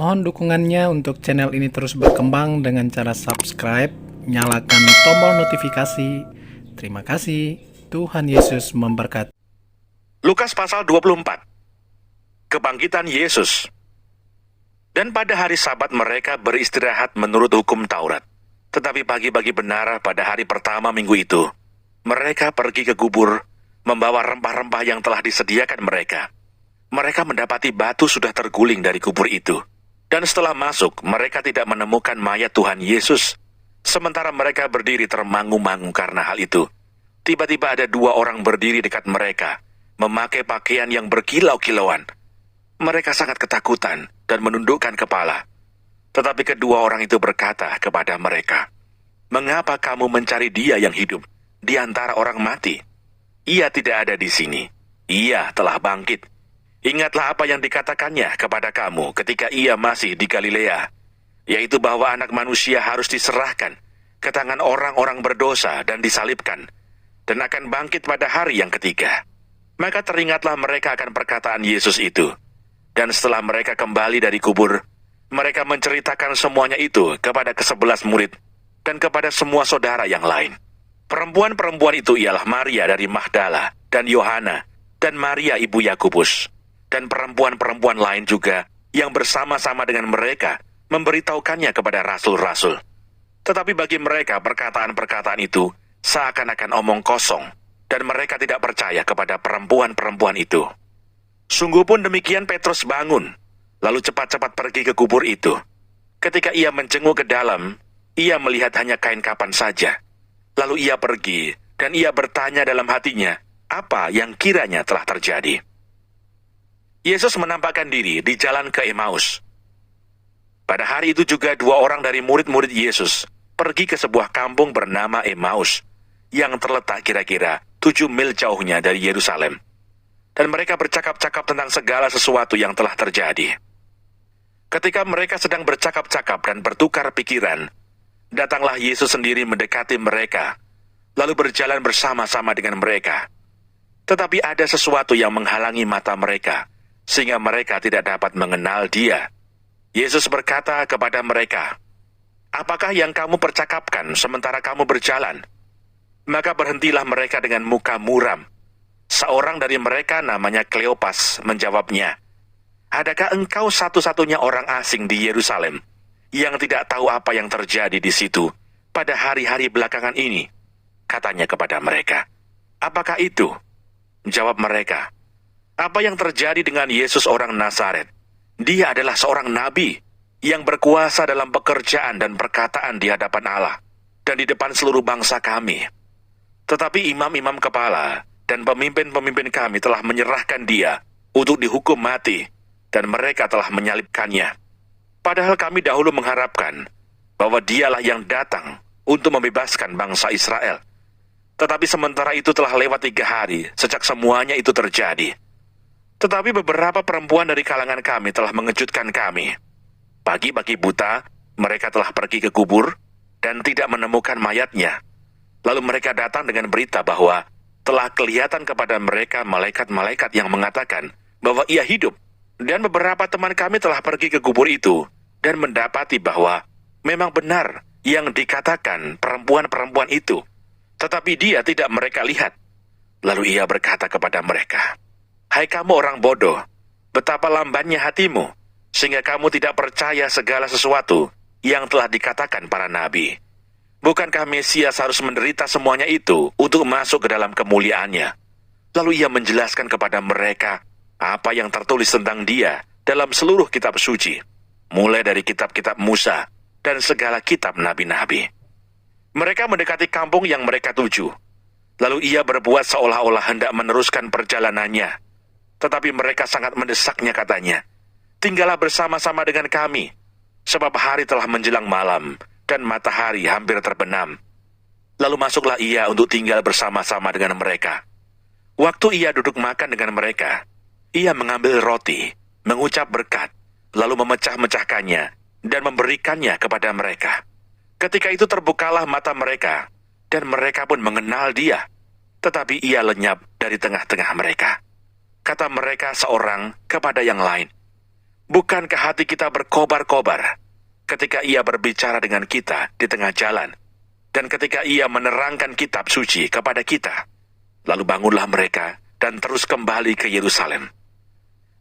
Mohon dukungannya untuk channel ini terus berkembang dengan cara subscribe, nyalakan tombol notifikasi. Terima kasih. Tuhan Yesus memberkati. Lukas pasal 24. Kebangkitan Yesus. Dan pada hari Sabat mereka beristirahat menurut hukum Taurat. Tetapi pagi-pagi benar pada hari pertama minggu itu, mereka pergi ke kubur, membawa rempah-rempah yang telah disediakan mereka. Mereka mendapati batu sudah terguling dari kubur itu. Dan setelah masuk, mereka tidak menemukan mayat Tuhan Yesus. Sementara mereka berdiri termangu-mangu karena hal itu. Tiba-tiba ada dua orang berdiri dekat mereka, memakai pakaian yang berkilau-kilauan. Mereka sangat ketakutan dan menundukkan kepala. Tetapi kedua orang itu berkata kepada mereka, "Mengapa kamu mencari Dia yang hidup di antara orang mati? Ia tidak ada di sini. Ia telah bangkit. Ingatlah apa yang dikatakannya kepada kamu ketika Ia masih di Galilea, yaitu bahwa Anak Manusia harus diserahkan ke tangan orang-orang berdosa dan disalibkan, dan akan bangkit pada hari yang ketiga." Maka teringatlah mereka akan perkataan Yesus itu. Dan setelah mereka kembali dari kubur, mereka menceritakan semuanya itu kepada ke-11 murid dan kepada semua saudara yang lain. Perempuan-perempuan itu ialah Maria dari Magdala dan Yohana dan Maria ibu Yakobus, dan perempuan-perempuan lain juga yang bersama-sama dengan mereka memberitahukannya kepada rasul-rasul. Tetapi bagi mereka perkataan-perkataan itu seakan-akan omong kosong, dan mereka tidak percaya kepada perempuan-perempuan itu. Sungguh pun demikian Petrus bangun, lalu cepat-cepat pergi ke kubur itu. Ketika ia menjenguk ke dalam, ia melihat hanya kain kapan saja. Lalu ia pergi, dan ia bertanya dalam hatinya, apa yang kiranya telah terjadi. Yesus menampakkan diri di jalan ke Emmaus. Pada hari itu juga dua orang dari murid-murid Yesus pergi ke sebuah kampung bernama Emmaus, yang terletak kira-kira 7 mil jauhnya dari Yerusalem. Dan mereka bercakap-cakap tentang segala sesuatu yang telah terjadi. Ketika mereka sedang bercakap-cakap dan bertukar pikiran, datanglah Yesus sendiri mendekati mereka, lalu berjalan bersama-sama dengan mereka. Tetapi ada sesuatu yang menghalangi mata mereka, sehingga mereka tidak dapat mengenal Dia. Yesus berkata kepada mereka, "Apakah yang kamu percakapkan sementara kamu berjalan?" Maka berhentilah mereka dengan muka muram. Seorang dari mereka namanya Kleopas menjawabnya, "Adakah engkau satu-satunya orang asing di Yerusalem yang tidak tahu apa yang terjadi di situ pada hari-hari belakangan ini?" Katanya kepada mereka. "Apakah itu?" Jawab mereka, "Apa yang terjadi dengan Yesus orang Nazaret? Dia adalah seorang nabi yang berkuasa dalam pekerjaan dan perkataan di hadapan Allah dan di depan seluruh bangsa kami. Tetapi imam-imam kepala dan pemimpin-pemimpin kami telah menyerahkan Dia untuk dihukum mati, dan mereka telah menyalibkannya. Padahal kami dahulu mengharapkan bahwa Dialah yang datang untuk membebaskan bangsa Israel. Tetapi sementara itu telah lewat 3 hari sejak semuanya itu terjadi. Tetapi beberapa perempuan dari kalangan kami telah mengejutkan kami. Pagi-pagi buta, mereka telah pergi ke kubur dan tidak menemukan mayatnya. Lalu mereka datang dengan berita bahwa telah kelihatan kepada mereka malaikat-malaikat yang mengatakan bahwa Ia hidup. Dan beberapa teman kami telah pergi ke kubur itu dan mendapati bahwa memang benar yang dikatakan perempuan-perempuan itu. Tetapi Dia tidak mereka lihat. Lalu Ia berkata kepada mereka, "Hai kamu orang bodoh, betapa lambannya hatimu, sehingga kamu tidak percaya segala sesuatu yang telah dikatakan para nabi. Bukankah Mesias harus menderita semuanya itu untuk masuk ke dalam kemuliaannya?" Lalu Ia menjelaskan kepada mereka apa yang tertulis tentang Dia dalam seluruh kitab suci, mulai dari kitab-kitab Musa dan segala kitab nabi-nabi. Mereka mendekati kampung yang mereka tuju. Lalu Ia berbuat seolah-olah hendak meneruskan perjalanannya. Tetapi mereka sangat mendesaknya, katanya, "Tinggallah bersama-sama dengan kami, sebab hari telah menjelang malam, dan matahari hampir terbenam." Lalu masuklah Ia untuk tinggal bersama-sama dengan mereka. Waktu Ia duduk makan dengan mereka, Ia mengambil roti, mengucap berkat, lalu memecah-mecahkannya, dan memberikannya kepada mereka. Ketika itu terbukalah mata mereka, dan mereka pun mengenal Dia. Tetapi Ia lenyap dari tengah-tengah mereka. Kata mereka seorang kepada yang lain, Bukankah hati kita berkobar-kobar ketika Ia berbicara dengan kita di tengah jalan, dan ketika Ia menerangkan kitab suci kepada kita? Lalu bangunlah mereka dan terus kembali ke Yerusalem.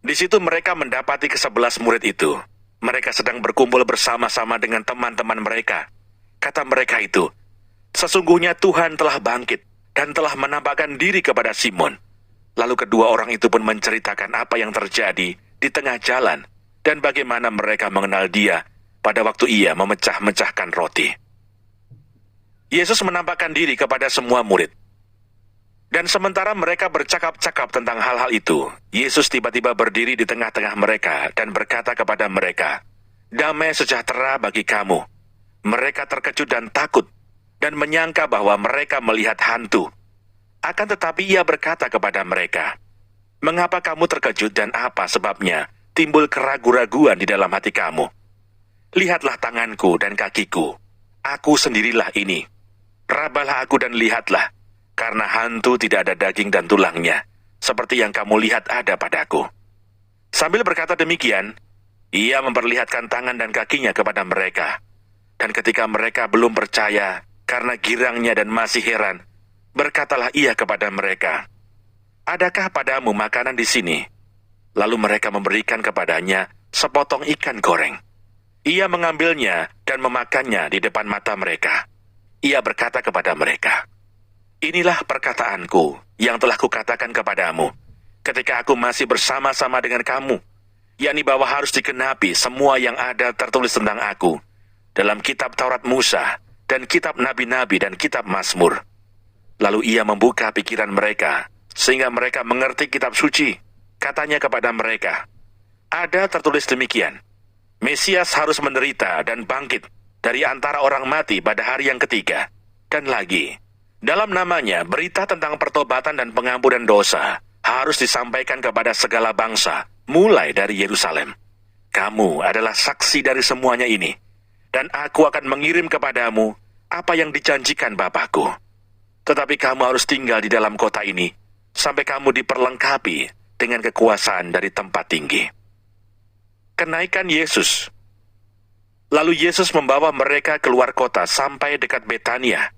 Di situ mereka mendapati ke-11 murid itu. Mereka sedang berkumpul bersama-sama dengan teman-teman mereka. Kata mereka itu, "Sesungguhnya Tuhan telah bangkit dan telah menampakkan diri kepada Simon." Lalu kedua orang itu pun menceritakan apa yang terjadi di tengah jalan dan bagaimana mereka mengenal Dia pada waktu Ia memecah-mecahkan roti. Yesus menampakkan diri kepada semua murid. Dan sementara mereka bercakap-cakap tentang hal-hal itu, Yesus tiba-tiba berdiri di tengah-tengah mereka dan berkata kepada mereka, "Damai sejahtera bagi kamu." Mereka terkejut dan takut, dan menyangka bahwa mereka melihat hantu. Akan tetapi Ia berkata kepada mereka, "Mengapa kamu terkejut dan apa sebabnya timbul keraguan-raguan di dalam hati kamu? Lihatlah tanganku dan kakiku, aku sendirilah ini. Rabalah aku dan lihatlah, karena hantu tidak ada daging dan tulangnya, seperti yang kamu lihat ada padaku." Sambil berkata demikian, Ia memperlihatkan tangan dan kakinya kepada mereka. Dan ketika mereka belum percaya karena girangnya dan masih heran, berkatalah Ia kepada mereka, "Adakah padamu makanan di sini?" Lalu mereka memberikan kepadanya sepotong ikan goreng. Ia mengambilnya dan memakannya di depan mata mereka. Ia berkata kepada mereka, "Inilah perkataanku yang telah kukatakan kepadamu ketika aku masih bersama-sama dengan kamu, yakni bahwa harus digenapi semua yang ada tertulis tentang aku dalam kitab Taurat Musa dan kitab Nabi-Nabi dan kitab Mazmur." Lalu Ia membuka pikiran mereka sehingga mereka mengerti kitab suci. Katanya kepada mereka, "Ada tertulis demikian, Mesias harus menderita dan bangkit dari antara orang mati pada hari yang ketiga. Dan lagi, dalam namanya berita tentang pertobatan dan pengampunan dosa harus disampaikan kepada segala bangsa, mulai dari Yerusalem. Kamu adalah saksi dari semuanya ini, dan aku akan mengirim kepadamu apa yang dijanjikan Bapakku. Tetapi kamu harus tinggal di dalam kota ini, sampai kamu diperlengkapi dengan kekuasaan dari tempat tinggi." Kenaikan Yesus. Lalu Yesus membawa mereka keluar kota sampai dekat Betania.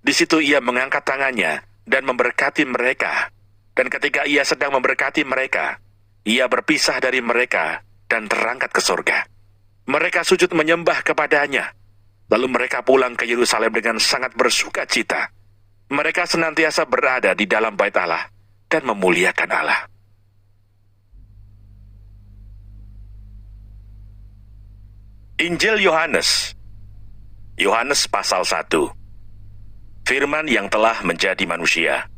Di situ Ia mengangkat tangannya dan memberkati mereka. Dan ketika Ia sedang memberkati mereka, Ia berpisah dari mereka dan terangkat ke surga. Mereka sujud menyembah kepadanya. Lalu mereka pulang ke Yerusalem dengan sangat bersuka cita. Mereka senantiasa berada di dalam bait Allah dan memuliakan Allah. Injil Yohanes. Yohanes pasal 1. Firman yang telah menjadi manusia.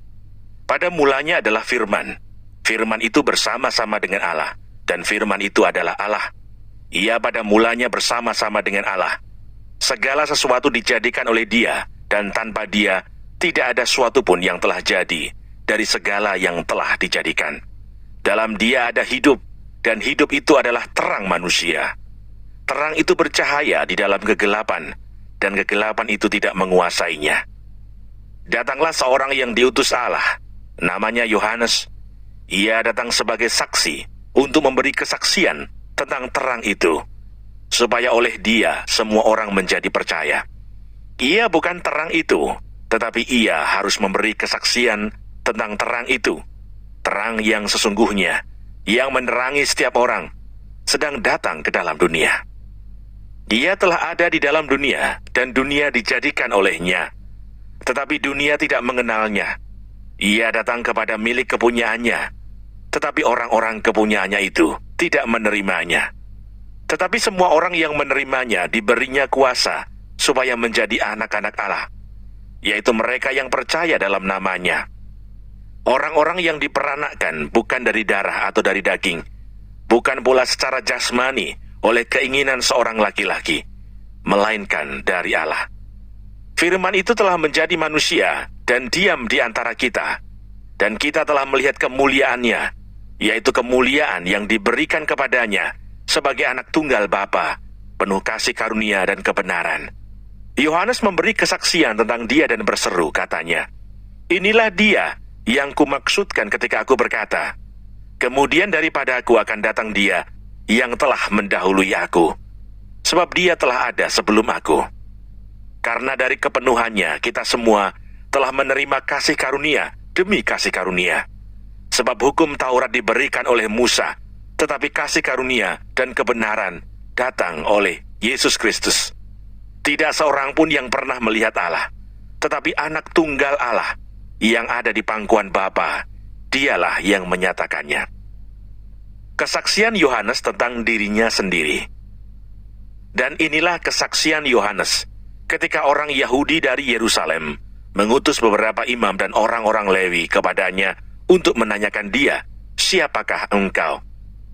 Pada mulanya adalah Firman. Firman itu bersama-sama dengan Allah, dan Firman itu adalah Allah. Ia pada mulanya bersama-sama dengan Allah. Segala sesuatu dijadikan oleh Dia, dan tanpa Dia tidak ada suatu pun yang telah jadi dari segala yang telah dijadikan. Dalam Dia ada hidup, dan hidup itu adalah terang manusia. Terang itu bercahaya di dalam kegelapan, dan kegelapan itu tidak menguasainya. Datanglah seorang yang diutus Allah, namanya Yohanes. Ia datang sebagai saksi untuk memberi kesaksian tentang terang itu, supaya oleh Dia semua orang menjadi percaya. Ia bukan terang itu, tetapi Ia harus memberi kesaksian tentang terang itu, terang yang sesungguhnya, yang menerangi setiap orang, sedang datang ke dalam dunia. Dia telah ada di dalam dunia, dan dunia dijadikan olehnya. Tetapi dunia tidak mengenalnya. Ia datang kepada milik kepunyaannya, tetapi orang-orang kepunyaannya itu tidak menerimanya. Tetapi semua orang yang menerimanya diberinya kuasa, supaya menjadi anak-anak Allah, yaitu mereka yang percaya dalam namanya. Orang-orang yang diperanakkan bukan dari darah atau dari daging, bukan pula secara jasmani, oleh keinginan seorang laki-laki, melainkan dari Allah. Firman itu telah menjadi manusia dan diam di antara kita, dan kita telah melihat kemuliaannya, yaitu kemuliaan yang diberikan kepadanya sebagai anak tunggal Bapa, penuh kasih karunia dan kebenaran. Yohanes memberi kesaksian tentang Dia dan berseru, katanya, "Inilah Dia yang kumaksudkan ketika aku berkata, kemudian daripada aku akan datang Dia, yang telah mendahului aku, sebab dia telah ada sebelum aku. Karena dari kepenuhannya kita semua telah menerima kasih karunia demi kasih karunia. Sebab hukum Taurat diberikan oleh Musa, tetapi kasih karunia dan kebenaran datang oleh Yesus Kristus. Tidak seorang pun yang pernah melihat Allah, tetapi anak tunggal Allah yang ada di pangkuan Bapa, dialah yang menyatakannya. Kesaksian Yohanes tentang dirinya sendiri. Dan inilah kesaksian Yohanes ketika orang Yahudi dari Yerusalem mengutus beberapa imam dan orang-orang Lewi kepadanya untuk menanyakan dia, "Siapakah engkau?"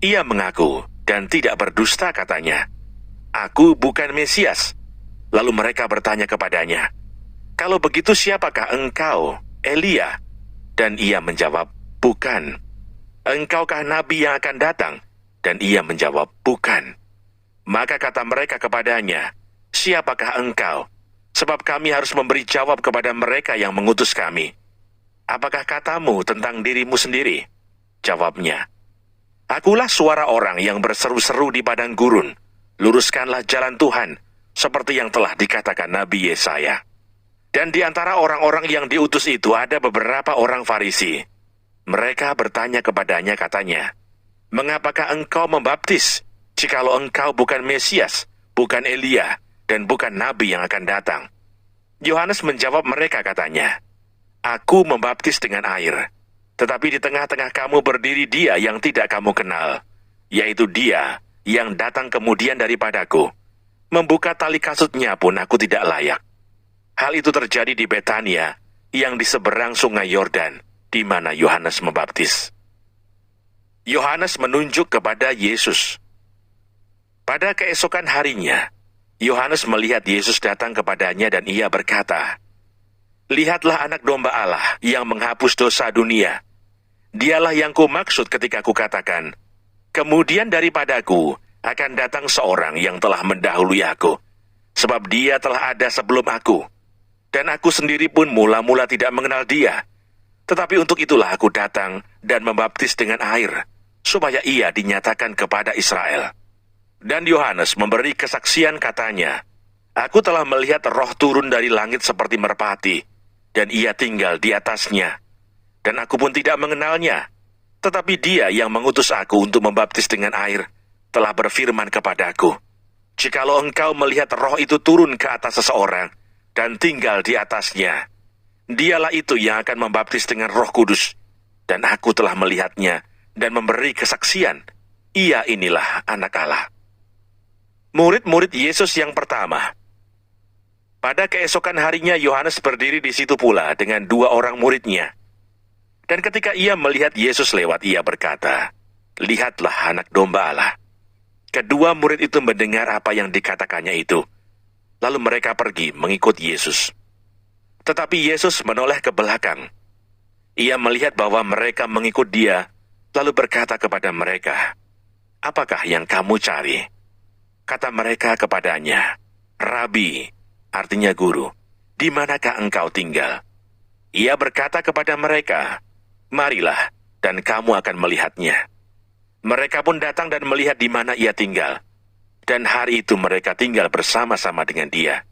Ia mengaku dan tidak berdusta katanya, "Aku bukan Mesias." Lalu mereka bertanya kepadanya, "Kalau begitu siapakah engkau, Elia?" Dan ia menjawab, "Bukan." "Engkaukah nabi yang akan datang?" Dan ia menjawab, "Bukan." Maka kata mereka kepadanya, "Siapakah engkau? Sebab kami harus memberi jawab kepada mereka yang mengutus kami. Apakah katamu tentang dirimu sendiri?" Jawabnya, "Akulah suara orang yang berseru-seru di padang gurun, luruskanlah jalan Tuhan, seperti yang telah dikatakan Nabi Yesaya." Dan di antara orang-orang yang diutus itu ada beberapa orang Farisi. Mereka bertanya kepadanya katanya, "Mengapakah engkau membaptis, jikalau engkau bukan Mesias, bukan Elia, dan bukan Nabi yang akan datang?" Yohanes menjawab mereka katanya, "Aku membaptis dengan air, tetapi di tengah-tengah kamu berdiri dia yang tidak kamu kenal, yaitu dia yang datang kemudian daripadaku. Membuka tali kasutnya pun aku tidak layak." Hal itu terjadi di Betania, yang di seberang sungai Yordan, di mana Yohanes membaptis. Yohanes menunjuk kepada Yesus. Pada keesokan harinya, Yohanes melihat Yesus datang kepadanya dan ia berkata, "Lihatlah anak domba Allah yang menghapus dosa dunia. Dialah yang kumaksud ketika kukatakan, kemudian daripadaku akan datang seorang yang telah mendahului aku, sebab dia telah ada sebelum aku. Dan aku sendiri pun mula-mula tidak mengenal dia. Tetapi untuk itulah aku datang dan membaptis dengan air, supaya ia dinyatakan kepada Israel." Dan Yohanes memberi kesaksian katanya, "Aku telah melihat roh turun dari langit seperti merpati, dan ia tinggal di atasnya. Dan aku pun tidak mengenalnya. Tetapi dia yang mengutus aku untuk membaptis dengan air, telah berfirman kepadaku, jikalau engkau melihat roh itu turun ke atas seseorang, dan tinggal di atasnya, dialah itu yang akan membaptis dengan Roh Kudus. Dan aku telah melihatnya, dan memberi kesaksian, ia inilah anak Allah." Murid-murid Yesus yang pertama. Pada keesokan harinya Yohanes berdiri di situ pula dengan 2 orang muridnya. Dan ketika ia melihat Yesus lewat, ia berkata, "Lihatlah anak domba Allah." Kedua murid itu mendengar apa yang dikatakannya itu. Lalu mereka pergi mengikut Yesus. Tetapi Yesus menoleh ke belakang. Ia melihat bahwa mereka mengikut dia, lalu berkata kepada mereka, "Apakah yang kamu cari?" Kata mereka kepadanya, "Rabi," artinya guru, "di manakah engkau tinggal?" Ia berkata kepada mereka, "Marilah, dan kamu akan melihatnya." Mereka pun datang dan melihat di mana ia tinggal. Dan hari itu mereka tinggal bersama-sama dengan dia.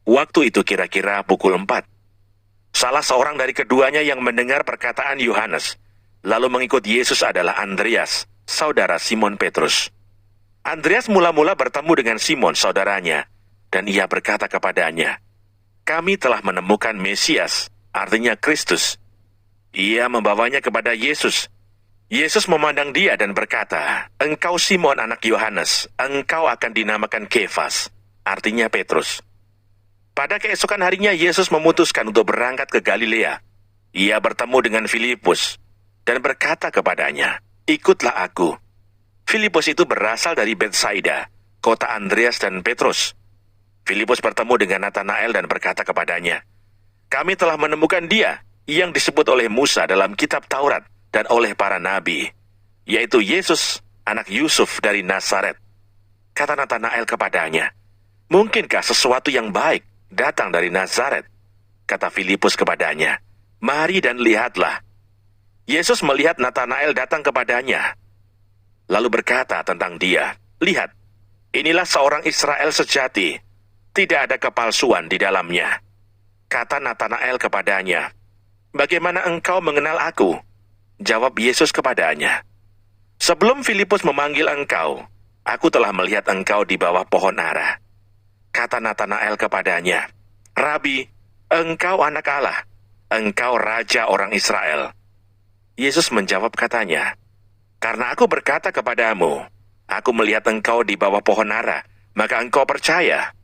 Waktu itu kira-kira pukul 4. Salah seorang dari keduanya yang mendengar perkataan Yohanes, lalu mengikut Yesus adalah Andreas, saudara Simon Petrus. Andreas mula-mula bertemu dengan Simon, saudaranya, dan ia berkata kepadanya, "Kami telah menemukan Mesias," artinya Kristus. Ia membawanya kepada Yesus. Yesus memandang dia dan berkata, "Engkau Simon anak Yohanes, engkau akan dinamakan Kefas," artinya Petrus. Pada keesokan harinya Yesus memutuskan untuk berangkat ke Galilea. Ia bertemu dengan Filipus dan berkata kepadanya, "Ikutlah aku." Filipus itu berasal dari Betsaida, kota Andreas dan Petrus. Filipus bertemu dengan Natanael dan berkata kepadanya, "Kami telah menemukan dia yang disebut oleh Musa dalam kitab Taurat dan oleh para nabi, yaitu Yesus, anak Yusuf dari Nazaret." Kata Natanael kepadanya, "Mungkinkah sesuatu yang baik datang dari Nazaret?" Kata Filipus kepadanya, "Mari dan lihatlah." Yesus melihat Natanael datang kepadanya. lalu berkata tentang dia, "Lihat, inilah seorang Israel sejati, tidak ada kepalsuan di dalamnya." Kata Natanael kepadanya, "Bagaimana engkau mengenal aku?" Jawab Yesus kepadanya, "Sebelum Filipus memanggil engkau, aku telah melihat engkau di bawah pohon ara." Kata Natanael kepadanya, "Rabi, engkau anak Allah, engkau raja orang Israel." Yesus menjawab katanya, "Karena aku berkata kepadamu, aku melihat engkau di bawah pohon ara, maka engkau percaya.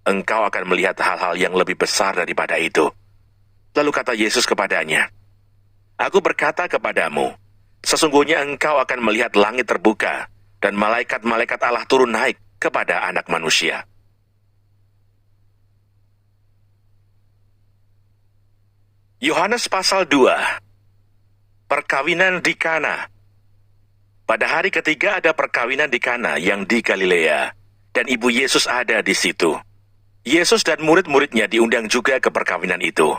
Engkau akan melihat hal-hal yang lebih besar daripada itu." Lalu kata Yesus kepadanya, "Aku berkata kepadamu, sesungguhnya engkau akan melihat langit terbuka dan malaikat-malaikat Allah turun naik kepada Anak Manusia." Yohanes pasal 2. Perkawinan di Kana. Pada hari ketiga ada perkawinan di Kana yang di Galilea, dan ibu Yesus ada di situ. Yesus dan murid-muridnya diundang juga ke perkawinan itu.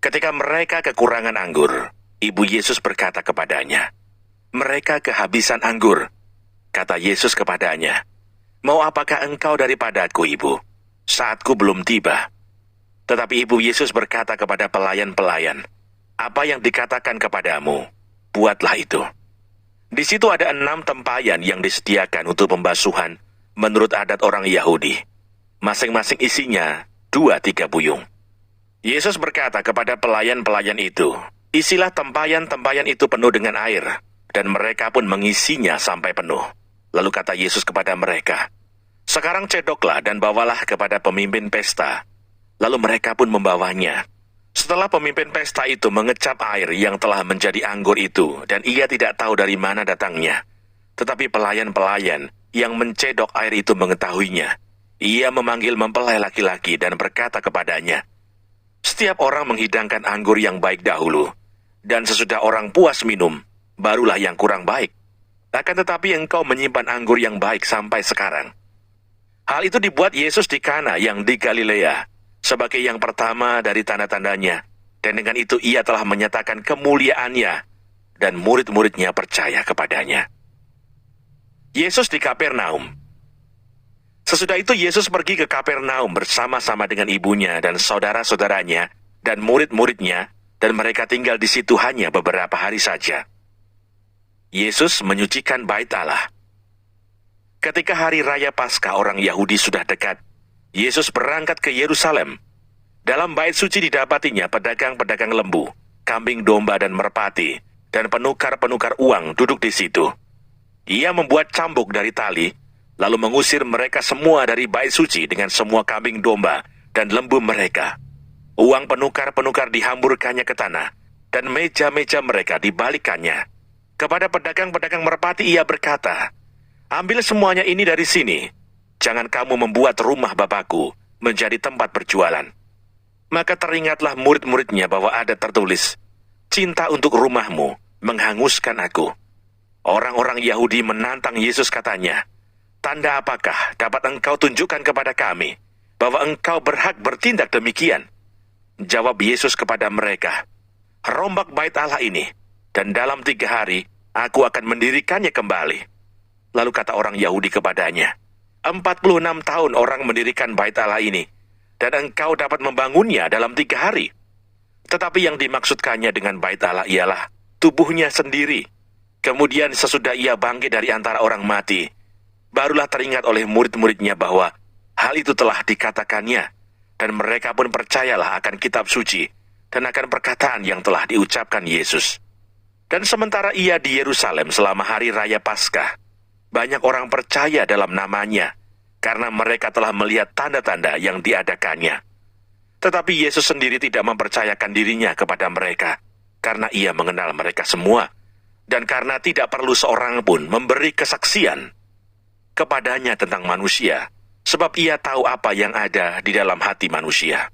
Ketika mereka kekurangan anggur, ibu Yesus berkata kepadanya, "Mereka kehabisan anggur." Kata Yesus kepadanya, "Mau apakah engkau daripadaku, ibu? Saatku belum tiba." Tetapi ibu Yesus berkata kepada pelayan-pelayan, "Apa yang dikatakan kepadamu, buatlah itu." Di situ ada 6 tempayan yang disediakan untuk pembasuhan menurut adat orang Yahudi. Masing-masing isinya 2-3 buyung. Yesus berkata kepada pelayan-pelayan itu, "Isilah tempayan-tempayan itu penuh dengan air," dan mereka pun mengisinya sampai penuh. Lalu kata Yesus kepada mereka, "Sekarang cedoklah dan bawalah kepada pemimpin pesta." Lalu mereka pun membawanya. Setelah pemimpin pesta itu mengecap air yang telah menjadi anggur itu, dan ia tidak tahu dari mana datangnya. Tetapi pelayan-pelayan yang mencedok air itu mengetahuinya. Ia memanggil mempelai laki-laki dan berkata kepadanya, "Setiap orang menghidangkan anggur yang baik dahulu, dan sesudah orang puas minum, barulah yang kurang baik. Akan tetapi engkau menyimpan anggur yang baik sampai sekarang." Hal itu dibuat Yesus di Kana yang di Galilea, sebagai yang pertama dari tanda-tandanya, dan dengan itu ia telah menyatakan kemuliaannya, dan murid-muridnya percaya kepadanya. Yesus di Kapernaum. Sesudah itu Yesus pergi ke Kapernaum bersama-sama dengan ibunya dan saudara-saudaranya dan murid-muridnya, dan mereka tinggal di situ hanya beberapa hari saja. Yesus menyucikan bait Allah. Ketika hari raya Paskah orang Yahudi sudah dekat, Yesus berangkat ke Yerusalem. Dalam bait suci didapatinya pedagang-pedagang lembu, kambing domba dan merpati, dan penukar-penukar uang duduk di situ. Ia membuat cambuk dari tali, lalu mengusir mereka semua dari bait suci dengan semua kambing domba dan lembu mereka. Uang penukar-penukar dihamburkannya ke tanah, dan meja-meja mereka dibalikkannya. Kepada pedagang-pedagang merpati ia berkata, "Ambil semuanya ini dari sini. Jangan kamu membuat rumah Bapakku menjadi tempat berjualan." Maka teringatlah murid-muridnya bahwa ada tertulis, "Cinta untuk rumahmu menghanguskan aku." Orang-orang Yahudi menantang Yesus katanya, "Tanda apakah dapat engkau tunjukkan kepada kami bahwa engkau berhak bertindak demikian?" Jawab Yesus kepada mereka, "Rombak bait Allah ini, dan dalam 3 hari aku akan mendirikannya kembali." Lalu kata orang Yahudi kepadanya, 46 tahun orang mendirikan bait Allah ini, dan engkau dapat membangunnya dalam 3 hari. Tetapi yang dimaksudkannya dengan bait Allah ialah tubuhnya sendiri. Kemudian sesudah ia bangkit dari antara orang mati, barulah teringat oleh murid-muridnya bahwa hal itu telah dikatakannya, dan mereka pun percayalah akan kitab suci dan akan perkataan yang telah diucapkan Yesus. Dan sementara ia di Yerusalem selama hari raya Paskah, banyak orang percaya dalam namanya, karena mereka telah melihat tanda-tanda yang diadakannya. Tetapi Yesus sendiri tidak mempercayakan dirinya kepada mereka, karena ia mengenal mereka semua, dan karena tidak perlu seorang pun memberi kesaksian kepadanya tentang manusia, sebab ia tahu apa yang ada di dalam hati manusia.